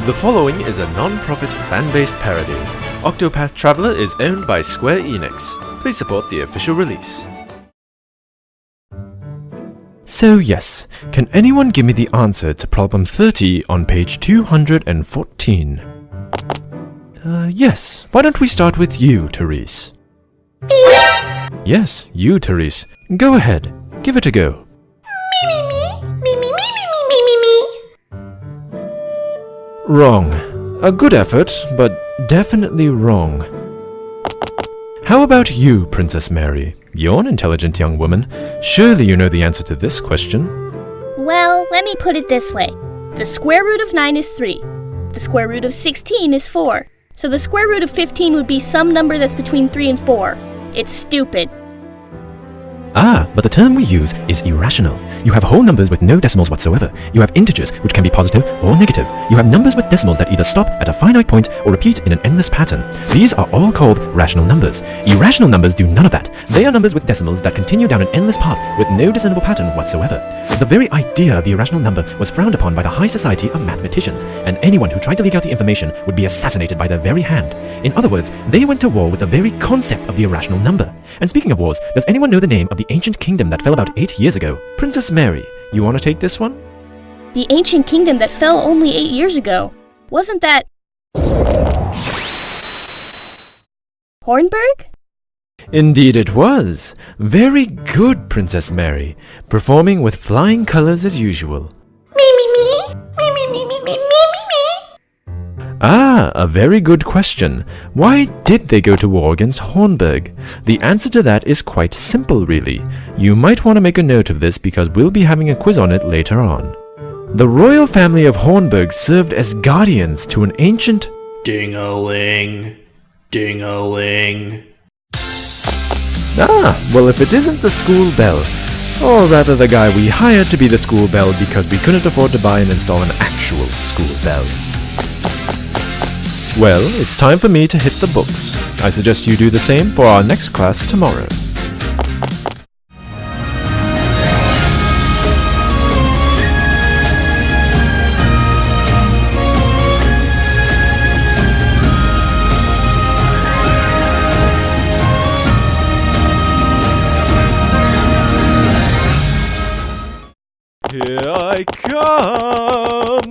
The following is a non-profit fan-based parody. Octopath Traveler is owned by Square Enix. Please support the official release. So yes, can anyone give me the answer to problem 30 on page 214? Yes. Why don't we start with you, Therese? Yes, you, Therese. Go ahead. Give it a go. Wrong. A good effort, but definitely wrong. How about you, Princess Mary? You're an intelligent young woman. Surely you know the answer to this question. Well, let me put it this way. The square root of 9 is 3. The square root of 16 is 4. So the square root of 15 would be some number that's between 3 and 4. It's stupid. Ah, but the term we use is irrational. You have whole numbers with no decimals whatsoever. You have integers, which can be positive or negative. You have numbers with decimals that either stop at a finite point or repeat in an endless pattern. These are all called rational numbers. Irrational numbers do none of that. They are numbers with decimals that continue down an endless path with no discernible pattern whatsoever. The very idea of the irrational number was frowned upon by the high society of mathematicians, and anyone who tried to leak out the information would be assassinated by their very hand. In other words, they went to war with the very concept of the irrational number. And speaking of wars, does anyone know the name of the ancient kingdom that fell about 8 years ago? Princess Mary, you want to take this one? The ancient kingdom that fell only 8 years ago. Wasn't that... Hornburg? Indeed it was. Very good, Princess Mary. Performing with flying colors as usual. Ah, a very good question. Why did they go to war against Hornburg? The answer to that is quite simple, really. You might want to make a note of this because we'll be having a quiz on it later on. The royal family of Hornburg served as guardians to an ancient... Ding-a-ling, ding-a-ling. Ah, well if it isn't the school bell. Or rather the guy we hired to be the school bell because we couldn't afford to buy and install an actual school bell. Well, it's time for me to hit the books. I suggest you do the same for our next class tomorrow. Here I come!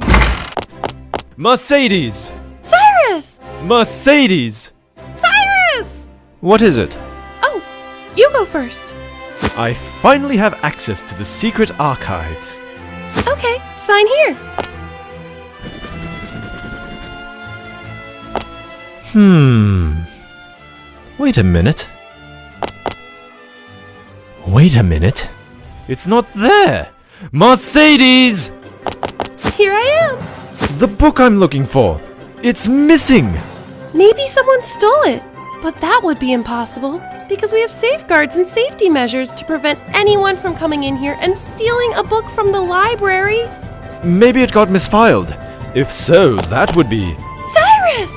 Mercedes! Cyrus! Mercedes! Cyrus! What is it? Oh, you go first. I finally have access to the secret archives. Okay, sign here. Wait a minute. Wait a minute. It's not there! Mercedes! Here I am. The book I'm looking for. It's missing! Maybe someone stole it, but that would be impossible because we have safeguards and safety measures to prevent anyone from coming in here and stealing a book from the library. Maybe it got misfiled. If so, that would be... Cyrus!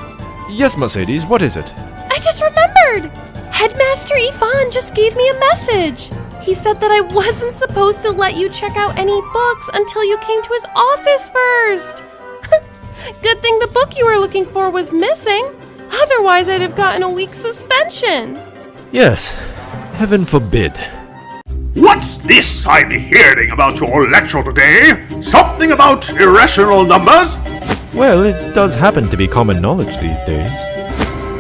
Yes, Mercedes, what is it? I just remembered! Headmaster Ifan just gave me a message. He said that I wasn't supposed to let you check out any books until you came to his office first. Good thing the book you were looking for was missing. Otherwise, I'd have gotten a week's suspension. Yes, heaven forbid. What's this I'm hearing about your lecture today? Something about irrational numbers? Well, it does happen to be common knowledge these days.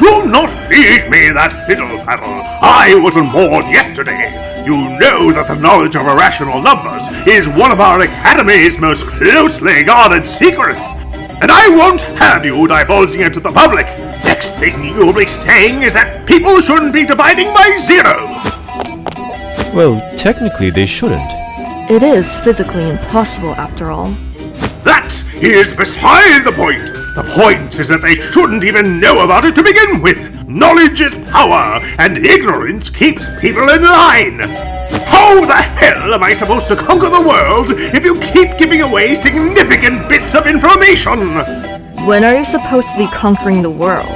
Do not feed me that fiddle-faddle. I wasn't born yesterday. You know that the knowledge of irrational numbers is one of our Academy's most closely guarded secrets. And I won't have you divulging it to the public. Next thing you'll be saying is that people shouldn't be dividing by 0. Well, technically they shouldn't. It is physically impossible after all. That is beside the point. The point is that they shouldn't even know about it to begin with. Knowledge is power, and ignorance keeps people in line. How the hell am I supposed to conquer the world if you keep giving away significant bits of information? When are you supposed to be conquering the world?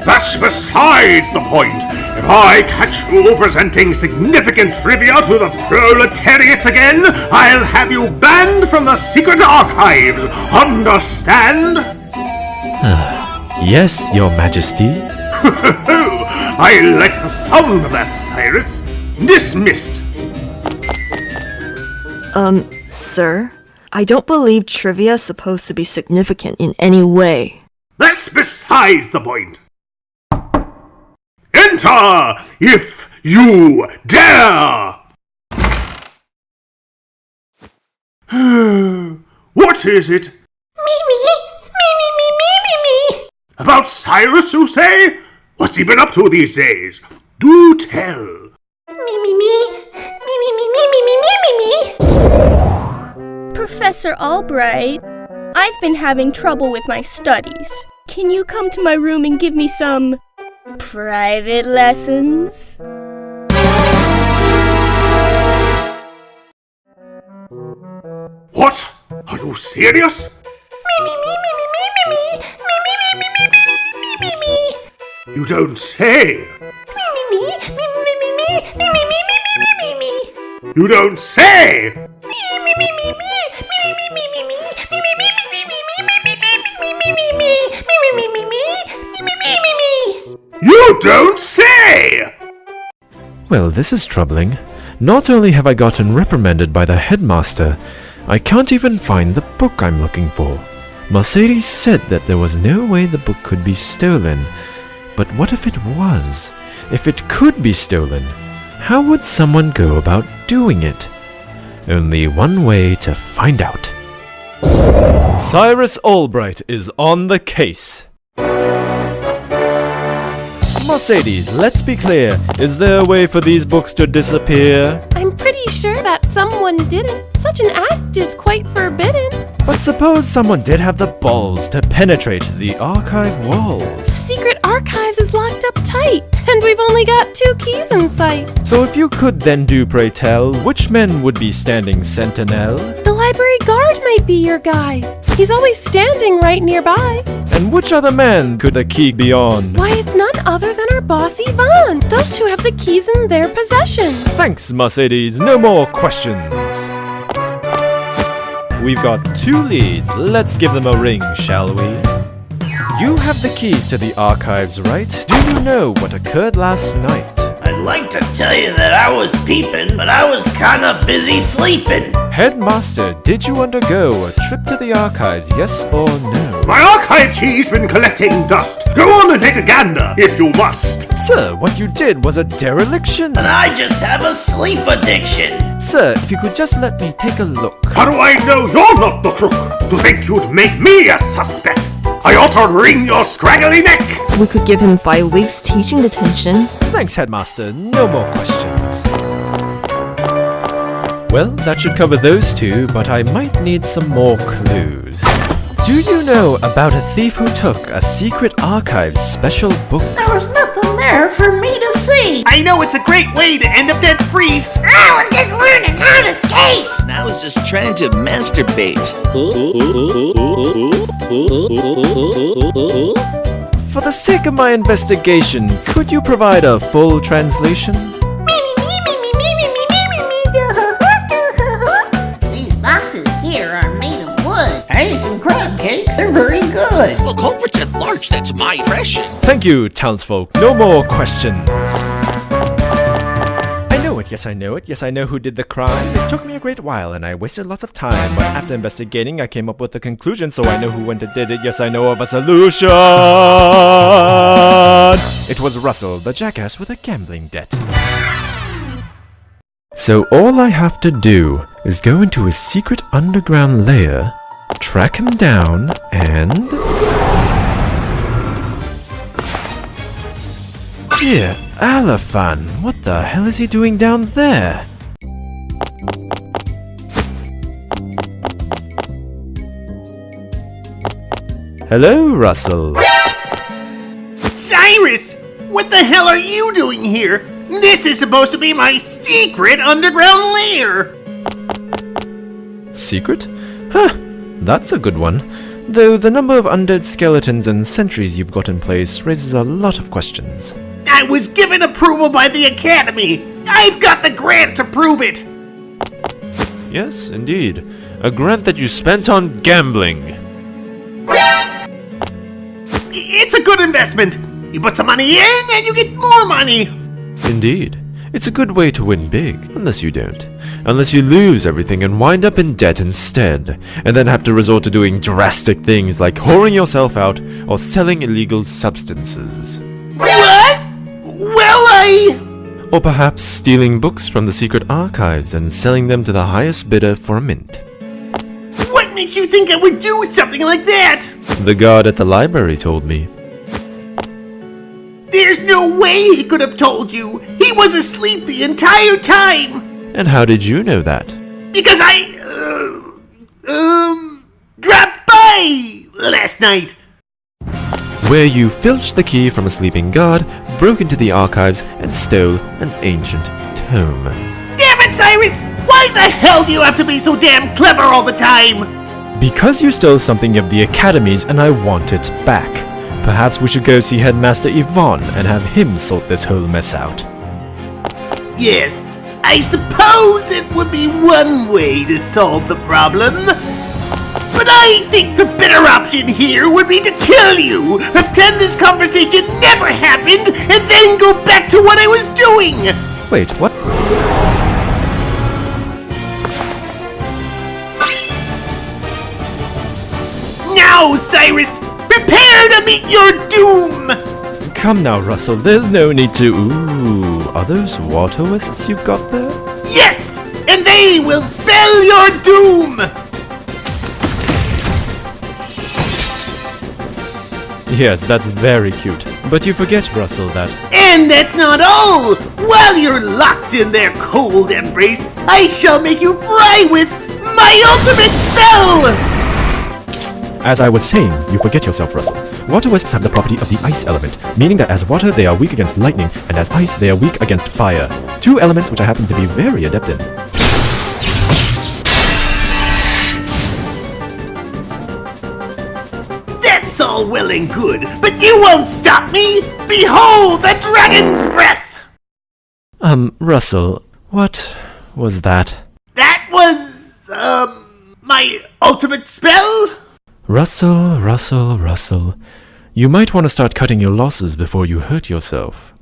That's besides the point. If I catch you presenting significant trivia to the proletariat again, I'll have you banned from the secret archives. Understand? Yes, Your Majesty. I like the sound of that, Cyrus. Dismissed. Sir? I don't believe trivia is supposed to be significant in any way. That's besides the point. Enter, if you dare! What is it? About Cyrus, you say? What's he been up to these days? Do tell. Professor Albright, I've been having trouble with my studies. Can you come to my room and give me some private lessons? What? Are you serious? You don't say. You don't say. You don't say! Well, this is troubling. Not only have I gotten reprimanded by the headmaster, I can't even find the book I'm looking for. Mercedes said that there was no way the book could be stolen. But what if it was? If it could be stolen, how would someone go about doing it? Only one way to find out. Cyrus Albright is on the case. Mercedes, let's be clear. Is there a way for these books to disappear? I'm pretty sure that someone didn't. Such an act is quite forbidden. But suppose someone did have the balls to penetrate the archive walls. Secret Archives is locked up tight, and we've only got 2 keys in sight. So if you could then do, pray tell, which men would be standing sentinel? The library guard might be your guy. He's always standing right nearby. And which other man could the key be on? Why, it's none other than our boss Yvonne. Those 2 have the keys in their possession. Thanks, Mercedes. No more questions. We've got 2 leads. Let's give them a ring, shall we? You have the keys to the archives, right? Do you know what occurred last night? I'd like to tell you that I was peeping, but I was kinda busy sleeping. Headmaster, did you undergo a trip to the archives, yes or no? My archive key's been collecting dust. Go on and take a gander, if you must. Sir, what you did was a dereliction. And I just have a sleep addiction. Sir, if you could just let me take a look. How do I know you're not the crook? To think you'd make me a suspect? I ought to wring your scraggly neck. We could give him 5 weeks teaching detention. Thanks, Headmaster. No more questions. Well, that should cover those 2, but I might need some more clues. Do you know about a thief who took a secret archives special book? There was nothing there for me to see. I know it's a great way to end up dead free. I was just learning how to escape. I was just trying to masturbate. For the sake of my investigation, could you provide a full translation? These boxes here are made of wood. Asian crab cakes are very good. Well, culprits at large, that's my impression. Thank you, townsfolk. No more questions. I know it, yes I know it, yes I know who did the crime. It took me a great while and I wasted lots of time, but after investigating I came up with a conclusion, so I know who went and did it. Yes I know of a solution. It was Russell, the jackass with a gambling debt. So all I have to do is go into his secret underground lair, track him down, and... Dear Alafan, what the hell is he doing down there? Hello, Russell. Cyrus! What the hell are you doing here? This is supposed to be my secret underground lair! Secret? Huh, that's a good one. Though the number of undead skeletons and sentries you've got in place raises a lot of questions. I was given approval by the Academy! I've got the grant to prove it! Yes, indeed. A grant that you spent on gambling. It's a good investment. You put some money in and you get more money. Indeed. It's a good way to win big, unless you don't. Unless you lose everything and wind up in debt instead, and then have to resort to doing drastic things like whoring yourself out or selling illegal substances. What? Well, Or perhaps stealing books from the secret archives and selling them to the highest bidder for a mint. What makes you think I would do something like that? The guard at the library told me. There's no way he could have told you. He was asleep the entire time. And how did you know that? Because I, dropped by last night. Where you filched the key from a sleeping guard, broke into the archives, and stole an ancient tome. Damn it, Cyrus! Why the hell do you have to be so damn clever all the time? Because you stole something of the Academy's and I want it back. Perhaps we should go see Headmaster Yvonne and have him sort this whole mess out. Yes, I suppose it would be one way to solve the problem. But I think the better option here would be to kill you, pretend this conversation never happened, and then go back to what I was doing! Wait, what? Now, Cyrus! Prepare to meet your doom! Come now, Russell, there's no need to... Ooh, are those water wisps you've got there? Yes! And they will spell your doom! Yes, that's very cute. But you forget, Russell, that... And that's not all! While you're locked in their cold embrace, I shall make you fly with my ultimate spell! As I was saying, you forget yourself, Russell. Water wisps have the property of the ice element, meaning that as water they are weak against lightning, and as ice they are weak against fire. Two elements which I happen to be very adept in. That's all well and good, but you won't stop me! Behold the dragon's breath! Russell, what was that? That was, my ultimate spell? Russell. You might want to start cutting your losses before you hurt yourself.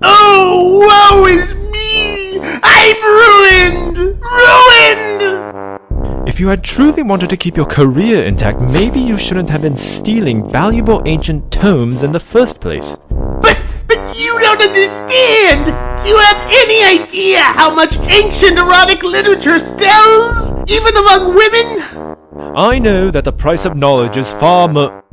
Oh, woe is me! I'm ruined! Ruined! If you had truly wanted to keep your career intact, maybe you shouldn't have been stealing valuable ancient tomes in the first place. But you don't understand! Do you have any idea how much ancient erotic literature sells? Even among women? I know that the price of knowledge is far more...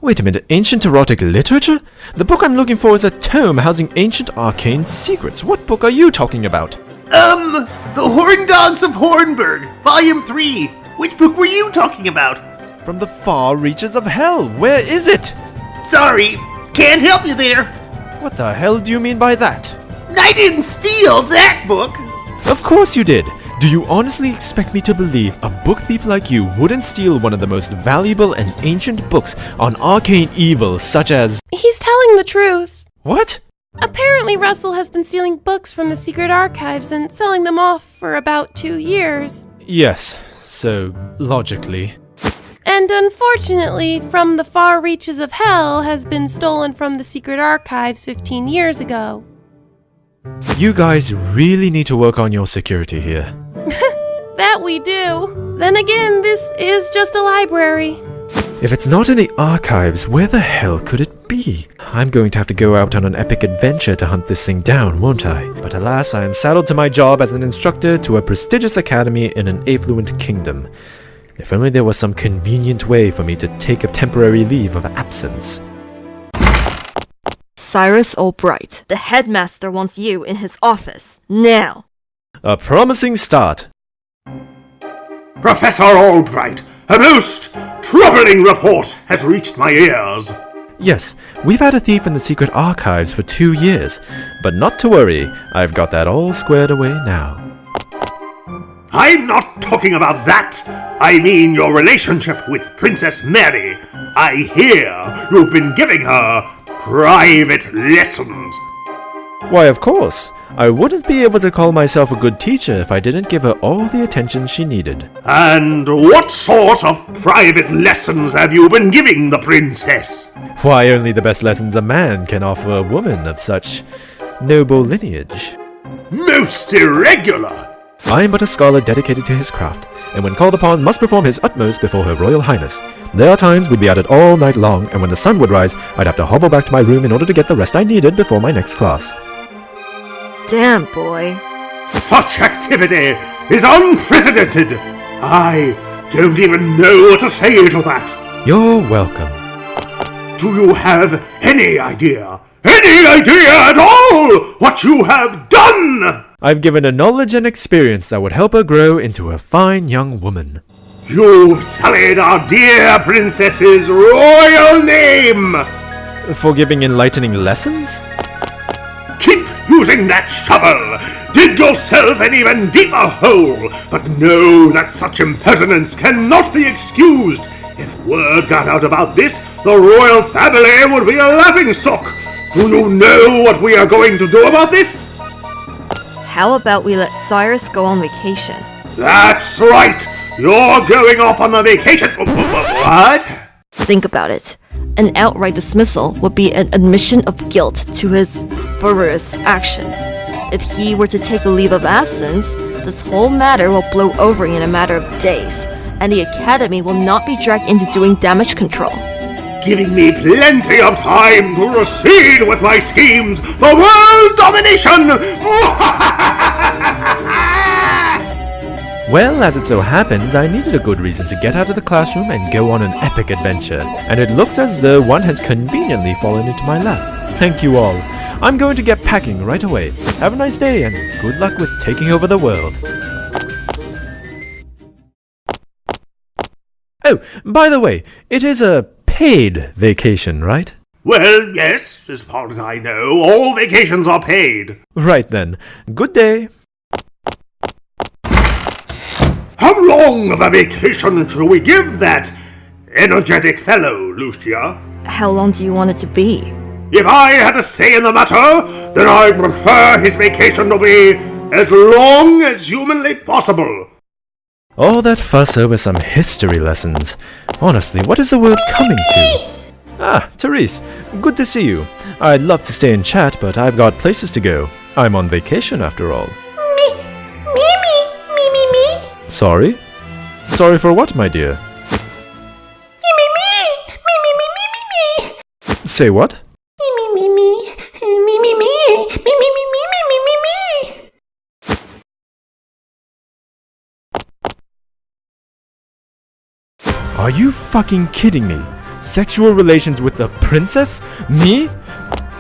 Wait a minute, ancient erotic literature? The book I'm looking for is a tome housing ancient arcane secrets. What book are you talking about? The Horn Dogs of Hornburg, Volume 3. Which book were you talking about? From the far reaches of hell. Where is it? Sorry, can't help you there. What the hell do you mean by that? I didn't steal that book. Of course you did. Do you honestly expect me to believe a book thief like you wouldn't steal one of the most valuable and ancient books on arcane evil such as... He's telling the truth. What? Apparently Russell has been stealing books from the secret archives and selling them off for about 2 years. Yes, so logically. And unfortunately, From the Far Reaches of Hell has been stolen from the secret archives 15 years ago. You guys really need to work on your security here. That we do. Then again, this is just a library. If it's not in the archives, where the hell could it be? I'm going to have to go out on an epic adventure to hunt this thing down, won't I? But alas, I am saddled to my job as an instructor to a prestigious academy in an affluent kingdom. If only there was some convenient way for me to take a temporary leave of absence. Cyrus Albright, the headmaster wants you in his office, now. A promising start. Professor Albright, a most troubling report has reached my ears. Yes, we've had a thief in the secret archives for 2 years, but not to worry, I've got that all squared away now. I'm not talking about that. I mean your relationship with Princess Mary. I hear you've been giving her private lessons. Why, of course. I wouldn't be able to call myself a good teacher if I didn't give her all the attention she needed. And what sort of private lessons have you been giving the princess? Why, only the best lessons a man can offer a woman of such noble lineage. Most irregular! I am but a scholar dedicated to his craft, and when called upon must perform his utmost before her royal highness. There are times we'd be at it all night long, and when the sun would rise, I'd have to hobble back to my room in order to get the rest I needed before my next class. Damn, boy. Such activity is unprecedented! I don't even know what to say to that! You're welcome. Do you have any idea at all what you have done? I've given her knowledge and experience that would help her grow into a fine young woman. You've sullied our dear princess's royal name! For giving enlightening lessons? Keep using that shovel! Dig yourself an even deeper hole! But know that such impertinence cannot be excused! If word got out about this, the royal family would be a laughingstock! Do you know what we are going to do about this? How about we let Cyrus go on vacation? That's right! You're going off on a vacation! What? Think about it. An outright dismissal would be an admission of guilt to his frivolous actions. If he were to take a leave of absence, this whole matter will blow over in a matter of days, and the Academy will not be dragged into doing damage control. Giving me plenty of time to proceed with my schemes for world domination! Well, as it so happens, I needed a good reason to get out of the classroom and go on an epic adventure, and it looks as though one has conveniently fallen into my lap. Thank you all. I'm going to get packing right away. Have a nice day, and good luck with taking over the world. Oh, by the way, it is a paid vacation, right? Well, yes, as far as I know, all vacations are paid. Right then. Good day. How long of a vacation shall we give that energetic fellow, Lucia? How long do you want it to be? If I had a say in the matter, then I'd prefer his vacation to be as long as humanly possible. All that fuss over some history lessons. Honestly, what is the world coming to? Ah, Therese, good to see you. I'd love to stay and chat, but I've got places to go. I'm on vacation after all. Me. Sorry? Sorry for what, my dear? Me. Say what? Me. Are you fucking kidding me? Sexual relations with the princess? Me?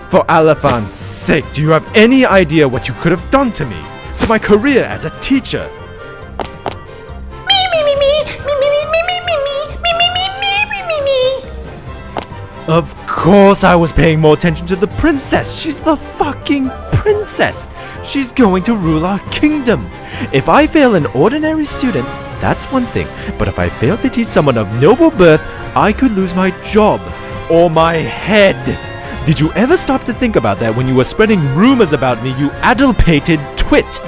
For Alaphan's sake, do you have any idea what you could have done to me? To my career as a teacher? Of course I was paying more attention to the princess. She's the fucking princess. She's going to rule our kingdom. If I fail an ordinary student, that's one thing. But if I fail to teach someone of noble birth, I could lose my job or my head. Did you ever stop to think about that when you were spreading rumors about me, you addle-pated twit?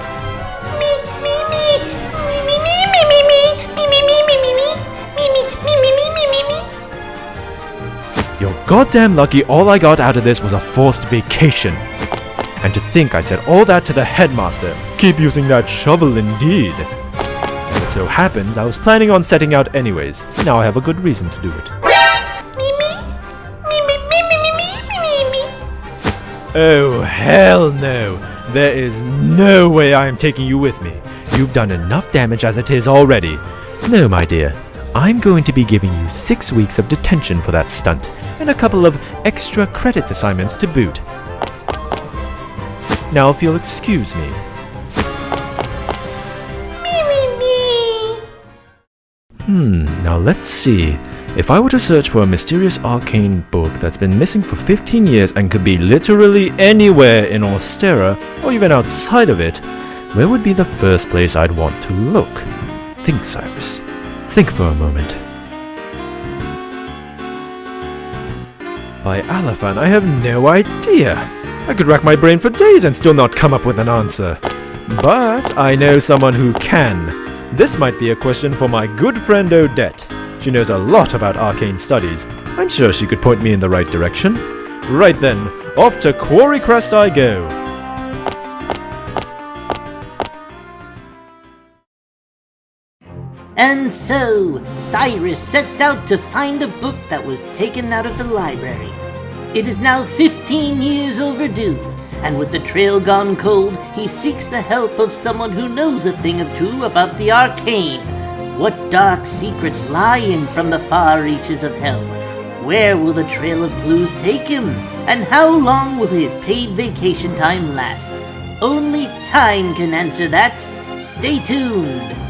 You're goddamn lucky all I got out of this was a forced vacation. And to think I said all that to the headmaster. Keep using that shovel indeed. And it so happens I was planning on setting out anyways. Now I have a good reason to do it. Oh, hell no. There is no way I am taking you with me. You've done enough damage as it is already. No, my dear. I'm going to be giving you 6 weeks of detention for that stunt, and a couple of extra credit assignments to boot. Now if you'll excuse me. Now let's see. If I were to search for a mysterious arcane book that's been missing for 15 years and could be literally anywhere in Orsterra, or even outside of it, where would be the first place I'd want to look? Think, Cyrus. Think for a moment. By Alaphan, I have no idea. I could rack my brain for days and still not come up with an answer. But I know someone who can. This might be a question for my good friend Odette. She knows a lot about arcane studies. I'm sure she could point me in the right direction. Right then, off to Quarry Crest I go. And so, Cyrus sets out to find a book that was taken out of the library. It is now 15 years overdue, and with the trail gone cold, he seeks the help of someone who knows a thing or two about the arcane. What dark secrets lie in from the far reaches of hell? Where will the trail of clues take him? And how long will his paid vacation time last? Only time can answer that. Stay tuned!